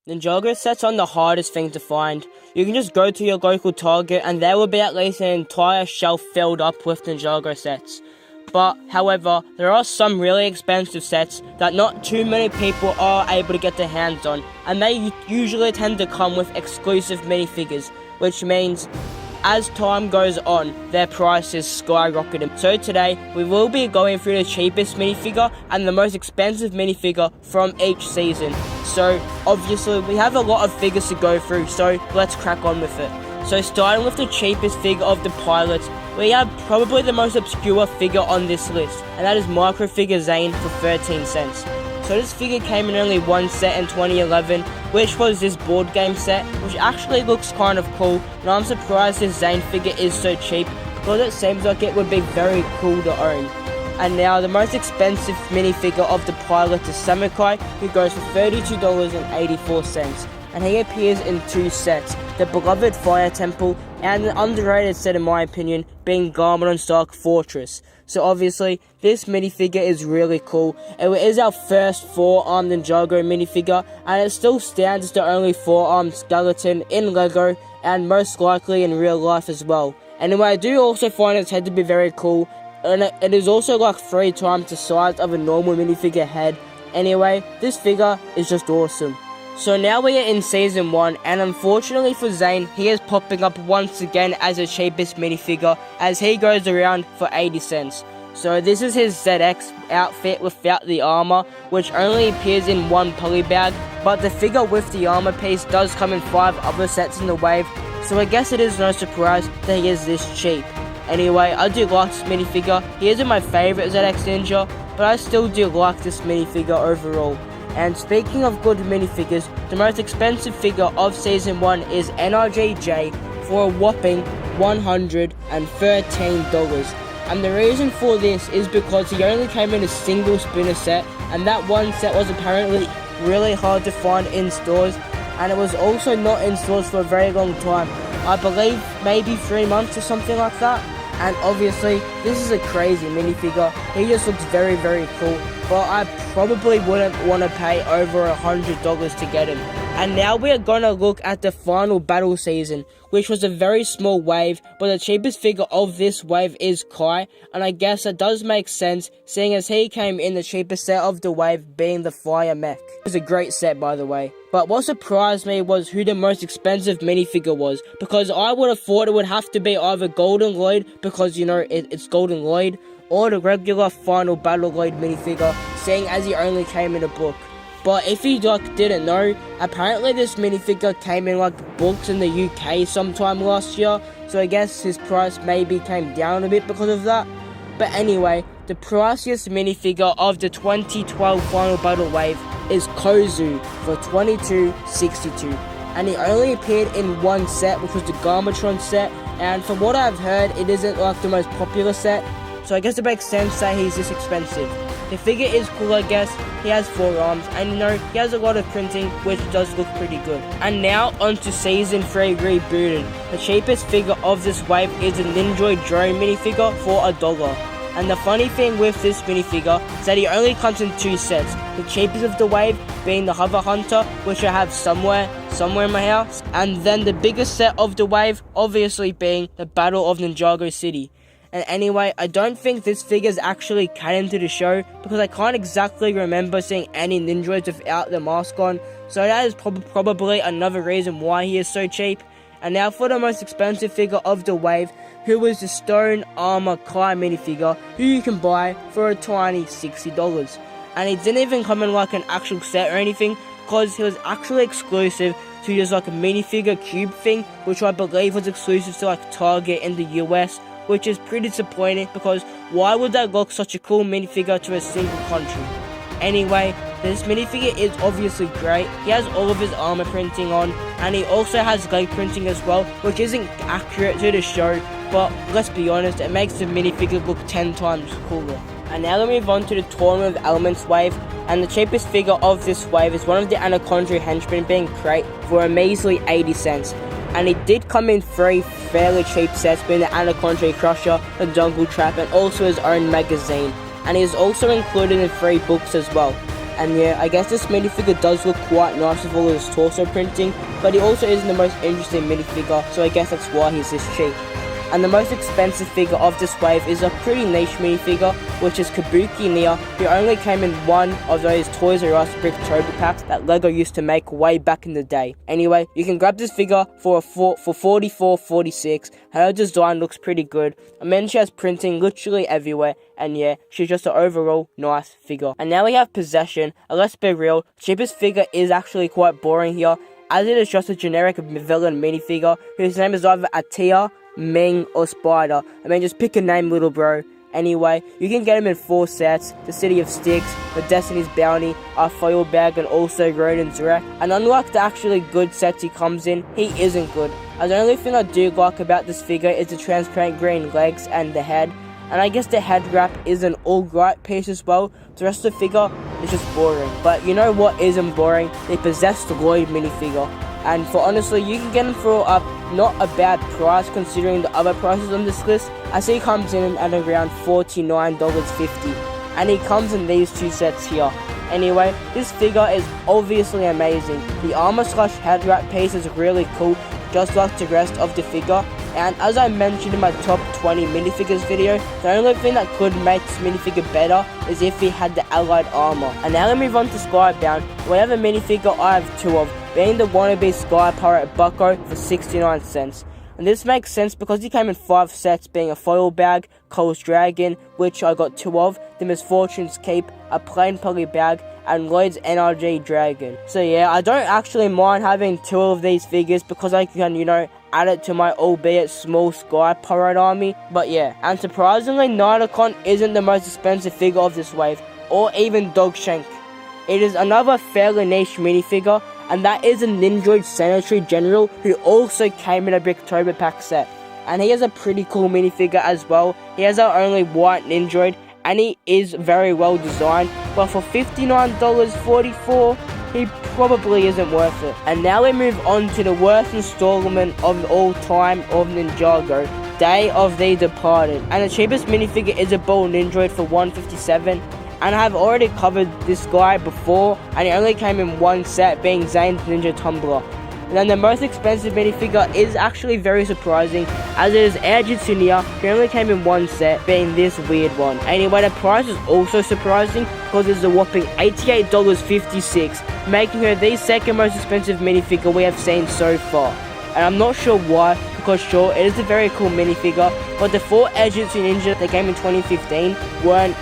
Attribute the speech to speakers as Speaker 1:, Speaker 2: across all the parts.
Speaker 1: Ninjago sets aren't the hardest thing to find. You can just go to your local Target and there will be at least an entire shelf filled up with Ninjago sets. But, however, there are some really expensive sets that not too many people are able to get their hands on, and they usually tend to come with exclusive minifigures, which means as time goes on, their prices skyrocketing. So today, we will be going through the cheapest minifigure and the most expensive minifigure from each season. So, obviously, we have a lot of figures to go through, so let's crack on with it. So starting with the cheapest figure of the pilots, we have probably the most obscure figure on this list, and that is Microfigure Zane for 13 cents. So this figure came in only one set in 2011, which was this board game set, which actually looks kind of cool, and I'm surprised this Zane figure is so cheap, because it seems like it would be very cool to own. And now the most expensive minifigure of the pilot is Samukai, who goes for $32.84. And he appears in two sets, the beloved Fire Temple and the underrated set in my opinion being Garment and Stark Fortress. So obviously this minifigure is really cool. It is our first 4-armed Ninjago minifigure, and it still stands as the only 4-armed skeleton in Lego and most likely in real life as well. Anyway, I do also find its head to be very cool, and it is also like 3 times the size of a normal minifigure head. Anyway, this figure is just awesome. So now we are in Season 1, and unfortunately for Zane, he is popping up once again as the cheapest minifigure, as he goes around for 80 cents. So this is his ZX outfit without the armor, which only appears in one poly bag, but the figure with the armor piece does come in 5 other sets in the wave, so I guess it is no surprise that he is this cheap. Anyway, I do like this minifigure. He isn't my favourite ZX Ninja, but I still do like this minifigure overall. And speaking of good minifigures, the most expensive figure of Season 1 is NRGJ for a whopping $113. And the reason for this is because he only came in a single spinner set, and that one set was apparently really hard to find in stores, and it was also not in stores for a very long time. I believe maybe 3 months or something like that. And obviously, this is a crazy minifigure. He just looks very, very cool. But I probably wouldn't want to pay over $100 to get him. And now we are going to look at the final battle season, which was a very small wave, but the cheapest figure of this wave is Kai, and I guess that does make sense, seeing as he came in the cheapest set of the wave, being the Fire Mech. It was a great set, by the way. But what surprised me was who the most expensive minifigure was, because I would have thought it would have to be either Golden Lloyd, because you know it's Golden Lloyd, or the regular Final Battle Lloyd minifigure, seeing as he only came in a book. But if you didn't know, apparently this minifigure came in books in the UK sometime last year, so I guess his price maybe came down a bit because of that. But anyway, the priciest minifigure of the 2012 Final Battle Wave is Kozu for $22.62. And he only appeared in one set, which was the Garmatron set, and from what I've heard, it isn't the most popular set, so I guess it makes sense that he's this expensive. The figure is cool, I guess. He has 4 arms, and you know, he has a lot of printing, which does look pretty good. And now, onto Season 3 Rebooted. The cheapest figure of this wave is a Ninja Drone minifigure for $1. And the funny thing with this minifigure is that he only comes in 2 sets. The cheapest of the wave being the Hover Hunter, which I have somewhere in my house. And then the biggest set of the wave, obviously being the Battle of Ninjago City. And anyway, I don't think this figure is actually canon to the show, because I can't exactly remember seeing any ninjas without the mask on, so that is probably another reason why he is so cheap. And now for the most expensive figure of the wave, who is the Stone Armor Kai minifigure, who you can buy for a tiny $60. And he didn't even come in an actual set or anything, because he was actually exclusive to just a minifigure cube thing, which I believe was exclusive to Target in the US, which is pretty disappointing, because why would they look such a cool minifigure to a single country? Anyway, this minifigure is obviously great. He has all of his armor printing on, and he also has leg printing as well, which isn't accurate to the show, but let's be honest, it makes the minifigure look 10 times cooler. And now we move on to the Tournament of Elements wave, and the cheapest figure of this wave is one of the Anaconda henchmen being Crate for a measly 80 cents. And it did come in 3 fairly cheap sets, being the Anaconda Crusher, the Jungle Trap, and also his own magazine. And he is also included in 3 books as well. And yeah, I guess this minifigure does look quite nice with all of his torso printing, but he also isn't the most interesting minifigure, so I guess that's why he's this cheap. And the most expensive figure of this wave is a pretty niche minifigure, which is Kabuki Nia, who only came in one of those Toys R Us Bricktober packs that Lego used to make way back in the day. Anyway, you can grab this figure for $44.46. Her design looks pretty good. I mean, she has printing literally everywhere, and yeah, she's just an overall nice figure. And now we have Possession, and let's be real, the cheapest figure is actually quite boring here, as it is just a generic villain minifigure whose name is either Atia, Ming, or Spider. I mean, just pick a name, little bro. Anyway, you can get him in 4 sets: the City of Sticks, the Destiny's Bounty, our Foil Bag, and also Rodin's Wreck. And unlike the actually good sets he comes in, he isn't good, as the only thing I do like about this figure is the transparent green legs and the head. And I guess the head wrap is an alright piece as well. The rest of the figure is just boring. But you know what isn't boring? The Possessed Lloyd minifigure. And for honestly, you can get him for not a bad price considering the other prices on this list. I see he comes in at around $49.50. And he comes in these 2 sets here. Anyway, this figure is obviously amazing. The armor slash head wrap piece is really cool, just like the rest of the figure. And as I mentioned in my top 20 minifigures video, the only thing that could make this minifigure better is if he had the allied armor. And now let's move on to Skybound, whatever minifigure I have 2 of, being the wannabe Sky Pirate Bucko for 69 cents. And this makes sense because he came in 5 sets, being a Foil Bag, Cole's Dragon, which I got 2 of, the Misfortune's Cape, a plain poly bag, and Lloyd's NRG Dragon. So yeah, I don't actually mind having 2 of these figures because I can, add it to my albeit small Sky Pirate army. But yeah, and surprisingly, Nidacon isn't the most expensive figure of this wave, or even Dogshank. It is another fairly niche minifigure, and that is a Ninjago Sanitary General who also came in a Bricktober pack set. And he has a pretty cool minifigure as well. He has our only white Ninjago, and he is very well designed, but for $59.44, he probably isn't worth it. And now we move on to the worst installment of all time of Ninjago, Day of the Departed. And the cheapest minifigure is a Ball Ninjago for $157. And I have already covered this guy before, and he only came in 1 set, being Zane's Ninja Tumbler. And then the most expensive minifigure is actually very surprising, as it is Air Jitsunia, who only came in 1 set, being this weird one. Anyway, the price is also surprising, because it's a whopping $88.56, making her the second most expensive minifigure we have seen so far. And I'm not sure why, because sure, it is a very cool minifigure, but the 4 Air Jitsu Ninja that came in 2015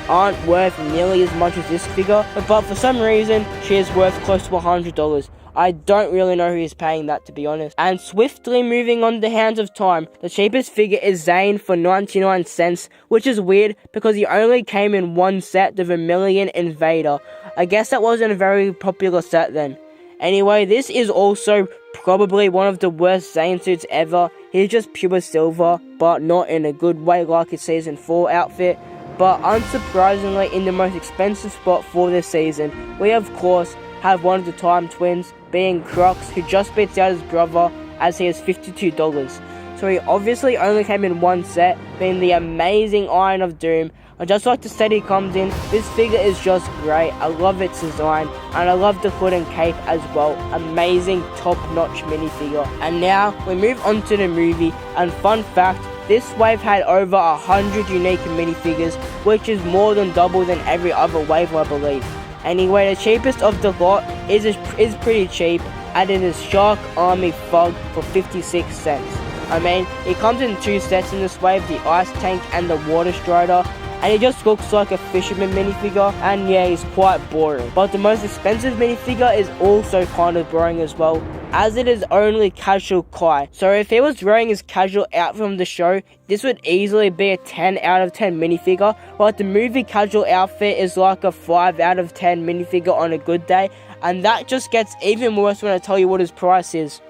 Speaker 1: aren't worth nearly as much as this figure, but for some reason, she is worth close to $100. I don't really know who is paying that, to be honest. And swiftly moving on to Hands of Time, the cheapest figure is Zane for 99 cents, which is weird because he only came in 1 set, the Vermilion Invader. I guess that wasn't a very popular set then. Anyway, this is also probably one of the worst Zane suits ever. He's just pure silver, but not in a good way like his Season 4 outfit. But unsurprisingly, in the most expensive spot for this season, we of course have one of the Time Twins, being Crux, who just beats out his brother as he has $52. So he obviously only came in 1 set, being the amazing Iron of Doom. And just like the set he comes in, this figure is just great. I love its design, and I love the hood and cape as well. Amazing top-notch minifigure. And now we move on to the movie, and fun fact, this wave had over 100 unique minifigures, which is more than double than every other wave, I believe. Anyway, the cheapest of the lot is pretty cheap, and it is Shark Army Fog for 56 cents. I mean, it comes in 2 sets in this wave, the Ice Tank and the Water Strider, and it just looks like a fisherman minifigure, and yeah, he's quite boring. But the most expensive minifigure is also kind of boring as well, as it is only Casual Kai. So if he was wearing his casual outfit from the show, this would easily be a 10 out of 10 minifigure, but the movie casual outfit is like a 5 out of 10 minifigure on a good day, and that just gets even worse when I tell you what his price is.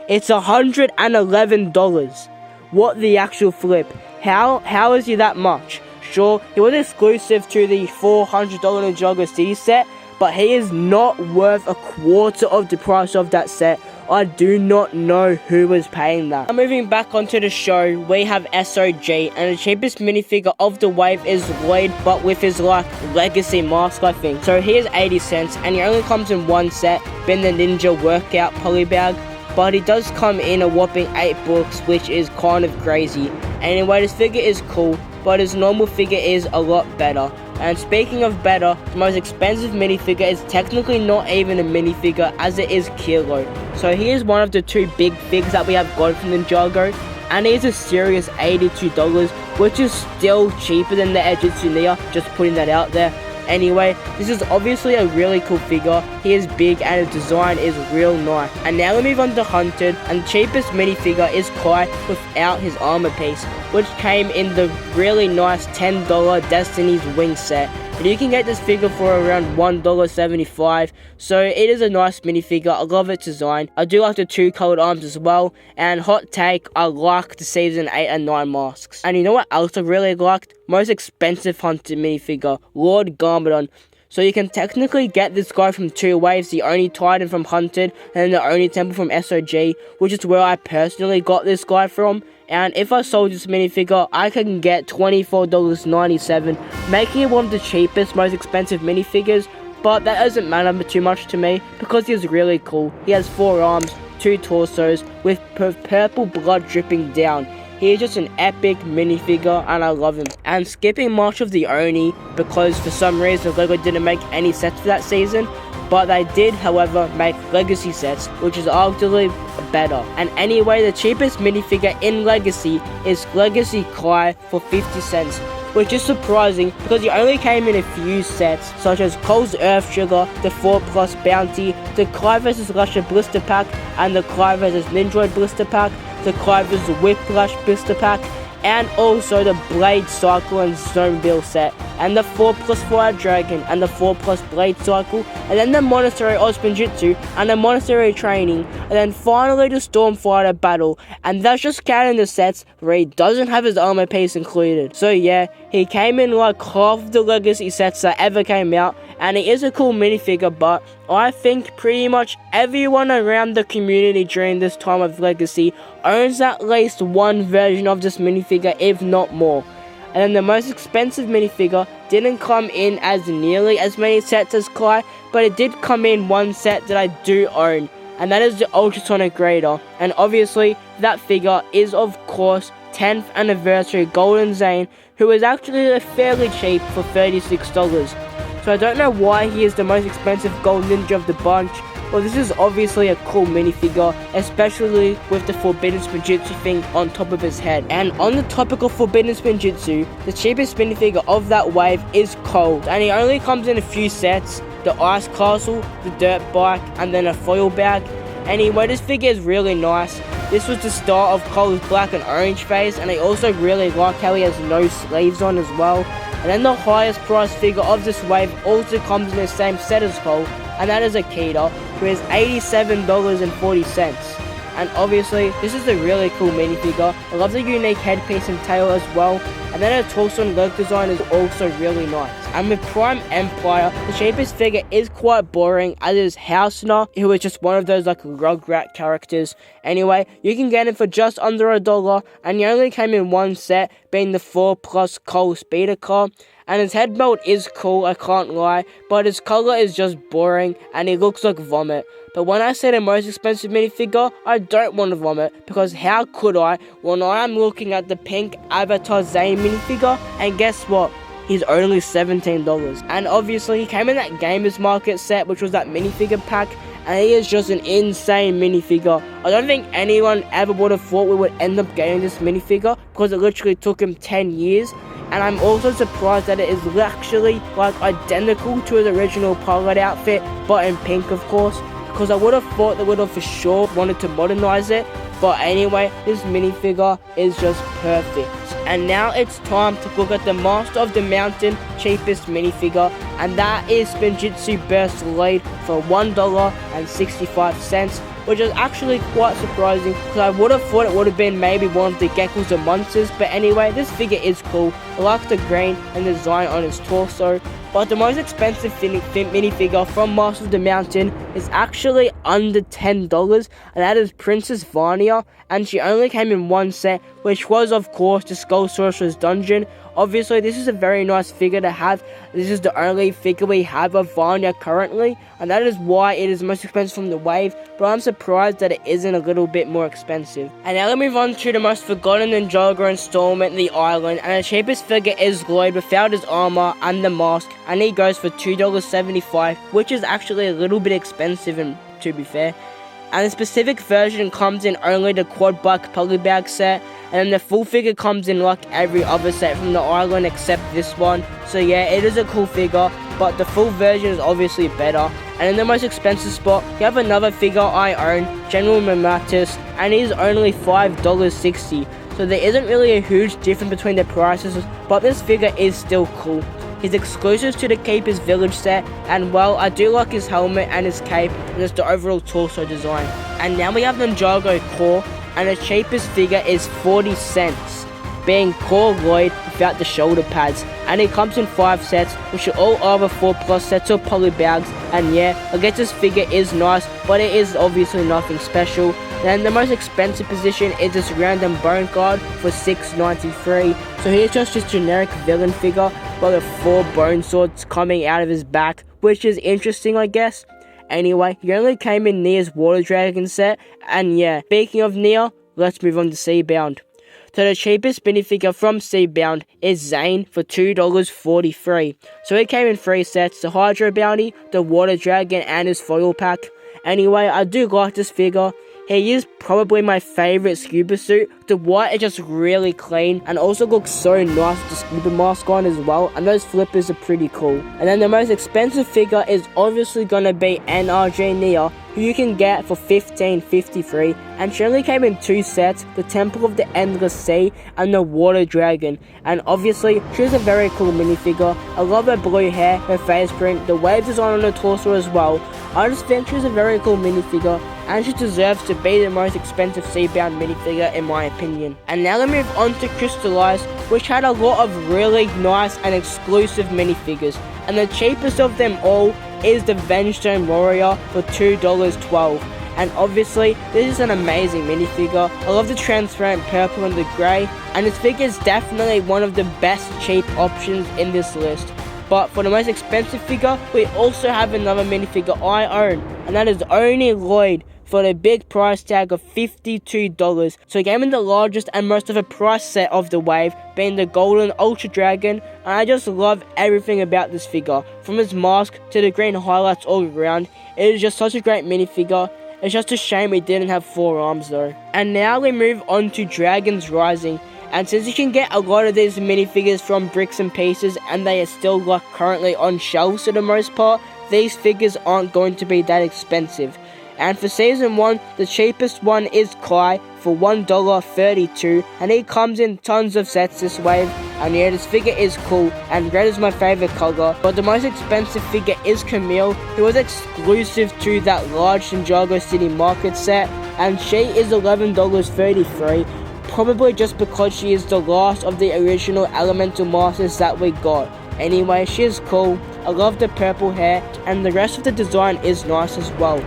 Speaker 1: It's $111. What the actual flip? How is he that much? Sure, he was exclusive to the $400 Ninjago City set, but he is not worth a quarter of the price of that set. I do not know who was paying that. Now moving back onto the show, we have SOG, and the cheapest minifigure of the wave is Lloyd, but with his like legacy mask, I think. So he is 80 cents, and he only comes in one set, being the Ninja workout polybag. But he does come in a whopping 8 books, which is kind of crazy. Anyway, this figure is cool, but his normal figure is a lot better. And speaking of better, the most expensive minifigure is technically not even a minifigure, as it is Kilo. So he is one of the 2 big figs that we have got from Ninjago, and he is a serious $82, which is still cheaper than the Ejitsunia, just putting that out there. Anyway, this is obviously a really cool figure. He is big and his design is real nice. And now we move on to Hunted, and the cheapest minifigure is Kai without his armor piece, which came in the really nice $10 Destiny's Wing set. And you can get this figure for around $1.75, so it is a nice minifigure. I love its design. I do like the 2 colored arms as well, and hot take, I like the Season 8 and 9 masks. And you know what else I really liked? Most expensive Hunted minifigure, Lord Garmadon. So you can technically get this guy from 2 waves, the Oni Titan from Hunted, and the Oni Temple from SOG, which is where I personally got this guy from. And if I sold this minifigure, I can get $24.97, making it one of the cheapest, most expensive minifigures. But that doesn't matter too much to me, because he is really cool. He has 4 arms, 2 torsos, with purple blood dripping down. He is just an epic minifigure, and I love him. And skipping much of the Oni, because for some reason Lego didn't make any sets for that season, but they did, however, make Legacy sets, which is arguably better. And anyway, the cheapest minifigure in Legacy is Legacy Kai for 50 cents, which is surprising because he only came in a few sets, such as Cole's Earth Sugar, the 4+ Bounty, the Kai vs Lusher Blister Pack, and the Kai vs Ninja Blister Pack, the Kai vs Whiplash Blister Pack, and also the Blade Cycle and Snowmobile set, and the 4+ Fire Dragon, and the 4+ Blade Cycle, and then the Monastery Ospinjitzu, and the Monastery Training, and then finally the Stormfighter Battle. And that's just counting the sets where he doesn't have his armor piece included. So yeah, he came in like half of the Legacy sets that ever came out, and he is a cool minifigure, but I think pretty much everyone around the community during this time of Legacy owns at least one version of this minifigure, if not more. And then the most expensive minifigure didn't come in as nearly as many sets as Kai, but it did come in one set that I do own, and that is the Ultrasonic Raider. And obviously, that figure is of course 10th anniversary Golden Zane, who is actually fairly cheap for $36. So I don't know why he is the most expensive gold ninja of the bunch. Well, this is obviously a cool minifigure, especially with the Forbidden Spinjitzu thing on top of his head. And on the topic of Forbidden Spinjitzu, the cheapest minifigure of that wave is Cold, and he only comes in a few sets: the Ice Castle, the Dirt Bike, and then a foil bag. Anyway, this figure is really nice. This was the start of Cole's black and orange phase, and I also really like how he has no sleeves on as well. And then the highest price figure of this wave also comes in the same set as Cole, and that is Akita, who is $87.40. And obviously, this is a really cool minifigure. I love the unique headpiece and tail as well. And then her torso and leg design is also really nice. And with Prime Empire, the cheapest figure is quite boring, as is Hausner, who is just one of those like Rugrat characters. Anyway, you can get him for just under $1, and he only came in one set, being the 4+ Cole Speeder car. And his head melt is cool, I can't lie, but his color is just boring, and he looks like vomit. But when I say the most expensive minifigure, I don't want to vomit, because how could I when I am looking at the pink Avatar Zane minifigure? And guess what? He's only $17. And obviously, he came in that Gamers Market set, which was that minifigure pack, and he is just an insane minifigure. I don't think anyone ever would have thought we would end up getting this minifigure, because it literally took him 10 years. And I'm also surprised that it is actually like identical to his original pilot outfit, but in pink of course, because I would have thought they would have for sure wanted to modernize it. But anyway, this minifigure is just perfect. And now it's time to look at the Master of the Mountain cheapest minifigure, and that is Spinjitzu Burst Lead for $1.65, which is actually quite surprising, because I would have thought it would have been maybe one of the Geckos or Monsters. But anyway, this figure is cool. I like the green and the design on his torso. but the most expensive minifigure from Master of the Mountain is actually under $10, and that is Princess Vania, and she only came in one set, which was of course the Skull Sorcerer's Dungeon. Obviously, this is a very nice figure to have. This is the only figure we have of Vanya currently, and that is why it is most expensive from the wave, but I'm surprised that it isn't a little bit more expensive. And now let's move on to the most forgotten Ninjago installment, the Island, and the cheapest figure is Lloyd without his armor and the mask, and he goes for $2.75, which is actually a little bit expensive, and to be fair. And the specific version comes in only the quad buck polybag set, and then the full figure comes in like every other set from the Island except this one. So yeah, it is a cool figure, but the full version is obviously better. And in the most expensive spot, you have another figure I own, General Mamatis, and he's only $5.60. So there isn't really a huge difference between the prices, but this figure is still cool. He's exclusive to the Keeper's Village set, and well, I do like his helmet and his cape, and just the overall torso design. And now we have Ninjago Core, and the cheapest figure is 40 cents, being Core Lloyd without the shoulder pads. And he comes in 5 sets, which are all over 4+ sets of poly bags. And yeah, I guess this figure is nice, but it is obviously nothing special. Then the most expensive position is this random bone guard for $6.93. So here's just his generic villain figure, but with 4 bone swords coming out of his back, which is interesting, I guess. Anyway, he only came in Nia's Water Dragon set, and yeah, speaking of Nia, let's move on to Seabound. So the cheapest minifigure from Seabound is Zane for $2.43. So he came in 3 sets, the Hydro Bounty, the Water Dragon, and his foil pack. Anyway, I do like this figure. He is probably my favourite scuba suit. The white is just really clean and also looks so nice with the scuba mask on as well, and those flippers are pretty cool. And then the most expensive figure is obviously going to be NRJ Nia, who you can get for $15.53, and she only came in 2 sets, the Temple of the Endless Sea and the Water Dragon. And obviously, she's a very cool minifigure. I love her blue hair, her face print, the waves is on her torso as well. I just think she's a very cool minifigure, and she deserves to be the most expensive Seabound minifigure in my opinion. And now let's move on to Crystallize, which had a lot of really nice and exclusive minifigures, and the cheapest of them all is the Vengestone Warrior for $2.12. And obviously, this is an amazing minifigure. I love the transparent purple and the grey, and this figure is definitely one of the best cheap options in this list. But for the most expensive figure, we also have another minifigure I own, and that is Oni Lloyd for the big price tag of $52. So he came in the largest and most of a price set of the wave, being the Golden Ultra Dragon, and I just love everything about this figure, from his mask to the green highlights all around. It is just such a great minifigure. It's just a shame he didn't have 4 arms though. And now we move on to Dragons Rising. And since you can get a lot of these minifigures from Bricks and Pieces, and they are still like currently on shelves for the most part, these figures aren't going to be that expensive. And for Season 1, the cheapest one is Kai for $1.32, and he comes in tons of sets this wave. And yeah, this figure is cool, and red is my favourite colour. But the most expensive figure is Camille, who was exclusive to that large Ninjago City Market set, and she is $11.33, probably just because she is the last of the original Elemental Masters that we got. Anyway, she is cool, I love the purple hair, and the rest of the design is nice as well.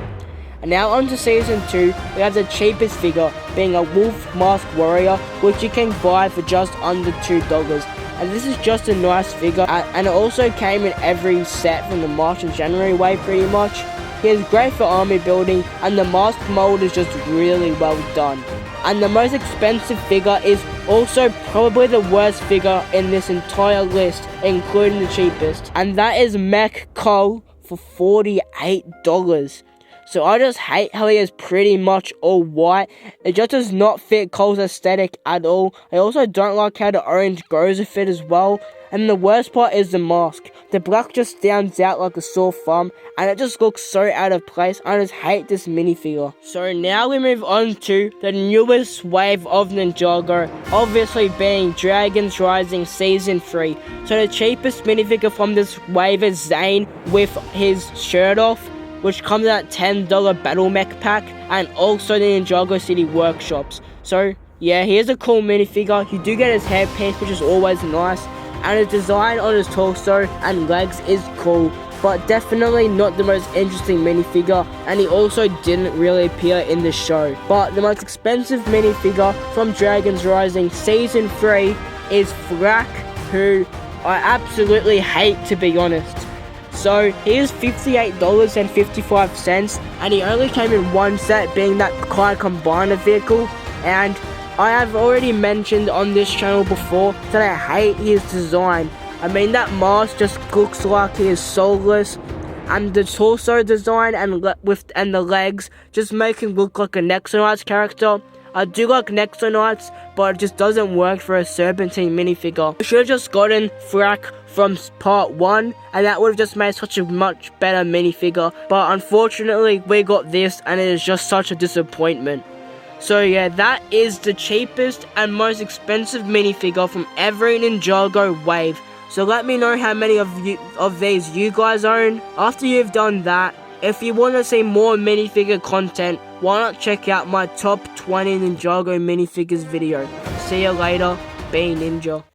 Speaker 1: And now on to Season 2, we have the cheapest figure, being a Wolf Mask Warrior, which you can buy for just under $2. And this is just a nice figure, and it also came in every set from the March and January wave pretty much. He is great for army building, and the mask mold is just really well done. And the most expensive figure is also probably the worst figure in this entire list, including the cheapest, and that is Mech Cole for $48. So I just hate how he is pretty much all white. It just does not fit Cole's aesthetic at all. I also don't like how the orange goes with it as well. And the worst part is the mask. The black just stands out like a sore thumb, and it just looks so out of place. I just hate this minifigure. So now we move on to the newest wave of Ninjago, obviously being Dragons Rising Season 3. So the cheapest minifigure from this wave is Zane with his shirt off, which comes at $10 Battle Mech pack, and also the Ninjago City Workshops. So yeah, he is a cool minifigure. You do get his hair piece, which is always nice. and his design on his torso and legs is cool, but definitely not the most interesting minifigure, and he also didn't really appear in the show. But the most expensive minifigure from Dragons Rising Season 3 is Frak, who I absolutely hate, to be honest. So he is $58.55, and he only came in one set, being that car combiner vehicle. And I have already mentioned on this channel before that I hate his design. I mean, that mask just looks like he is soulless, and the torso design and the legs just make him look like a Nexonites character. I do like Nexonites, but it just doesn't work for a Serpentine minifigure. We should have just gotten Frak from part 1, and that would have just made such a much better minifigure. But unfortunately, we got this, and it is just such a disappointment. So yeah, that is the cheapest and most expensive minifigure from every Ninjago wave. So let me know how many of these you guys own. After you've done that, if you want to see more minifigure content, why not check out my top 20 Ninjago minifigures video. See you later, be Ninja.